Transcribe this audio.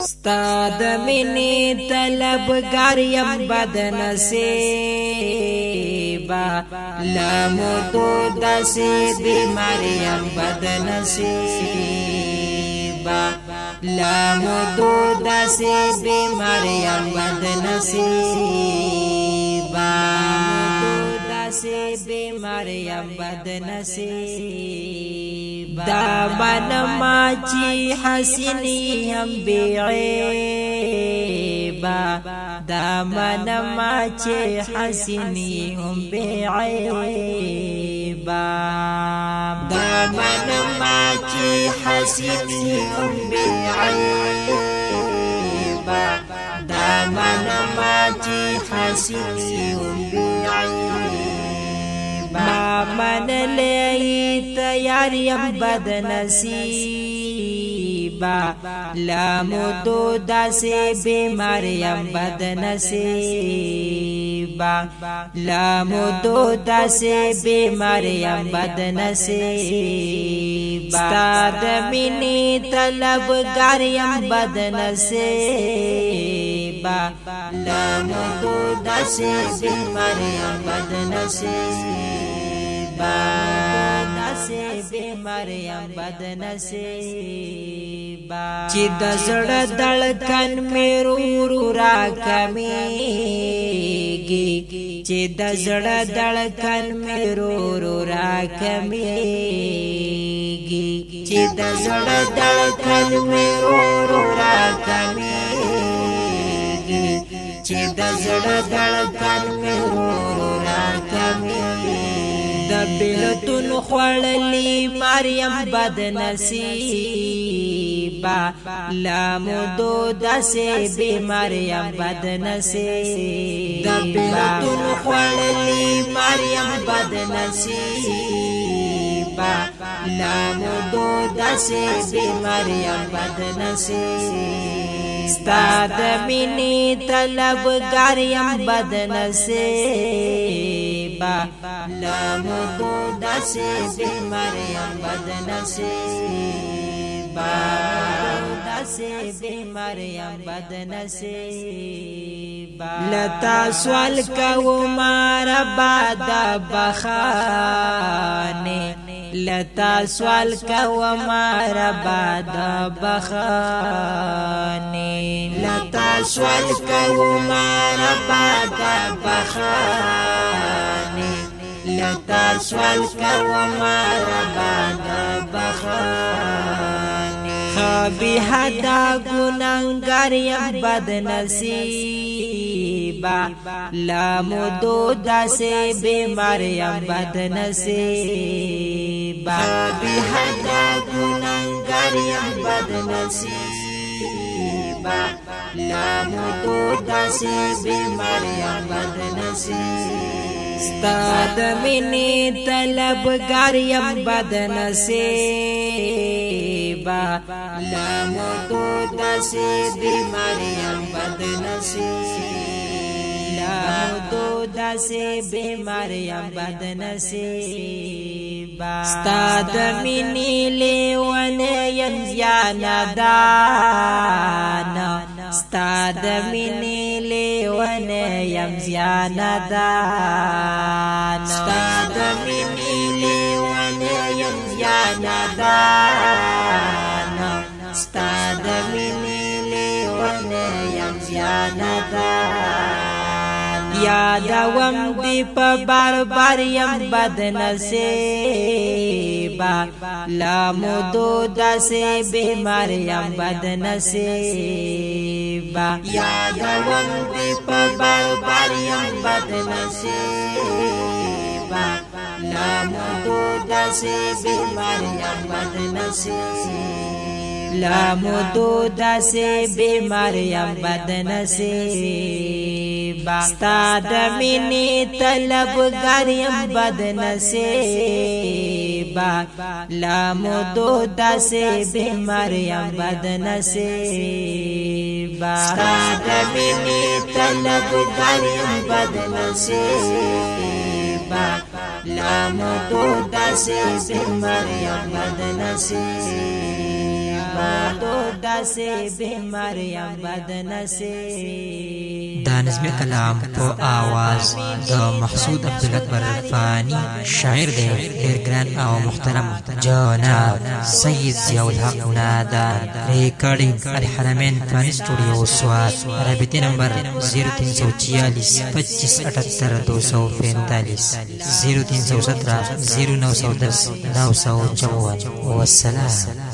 ستا د مینې طلبګار یم بد نصیبه لمدو داسې بیمار یم بد نصیبه لمدو داسې بیمار یم بد نصیبه داسې بیمار یم بد نصیبه دا منما چې حسینی هم بعیبه دا منما چې حسینی هم بعیبه دا منما چې حسینی هم بعیبه دا منما چې حسینی هم بعیبه ما من لئی تیار یم بد نصیبا لامدو داسې بیمار یم بد نصیبا لامدو داسې بیمار یم بد نصیبا ستا د مینې طلبګار یم بد نصیبا لامدو داسې بیمار یم بد نصیبا داسې بیمار یم بد نصیبه چې د زړه دړکن مې ورو راکمیږي چې د زړه دړکن مې ورو راکمیږي چې د زړه دړکن مې ورو راکمیږي چې د زړه دړکن مې ورو راکمیږي د بیلتون خوړلی مریم بد نصیبه لامدو داسې بیمار یم بد نصیبه د بیلتون خوړلی مریم بد نصیبه لامدو داسې بیمار یم بد نصیبه ستا د مینې طلبګار یم بد نصیبه لامدو داسې بیمار یم بد نصیبه داسې بیمار یم بد نصیبه لتا سوال کوم ربا د بخانه لتا سوال کوم ربا د بخانه لتا سوال کوم ربا د بخانه لتا سوال کوم ربا د بخانه خبی حدا گناهگار یم بد نصیبه لامدو داسې بیمار یم بد نصیبه خبی حدا گناهگار یم بد نصیبه لامدو داسې بیمار یم بد نصیبه ستا د مینې طلبګار یم بد نصیبه لامدو داسې بیمار یم بد نصیبه لامدو داسې بیمار یم بد نصیبه ستا د مینې لیونی یم زیاندانه ستا د مینې لیونی یم زیاندانه ستا د مینې لیونی یم زیاندانه ستا د مینې لیونی یم زیاندانه یادوم دی په بار بار یم بد نصیبه لامدو داسې بیمار یم بد نصیبه یادوم دی په بار بار یم بد نصیبه لامدو داسې بیمار یم بد نصیبه لامدو داسې بیمار یم بد نصیبه ستا د مینې طلبګار یم بد نصیبه لامدو داسې بیمار یم بد نصیبه ستا د مینې طلبګار یم بد نصیبه لامدو داسې بیمار یم بد نصیبه احمدو داسې بیمار یم بد نصیب. دا نظمی کلام په آواز د محسود عبدالاکبر فانی، شاعر دی ډیر ګران او محترم جناب سید ضیاء الحق نادان. ریکارډینګ الحرمین فانی سټوډیو سوات. رابطه نمبر 0346 25 78 245 0317 0910 954. والسلام.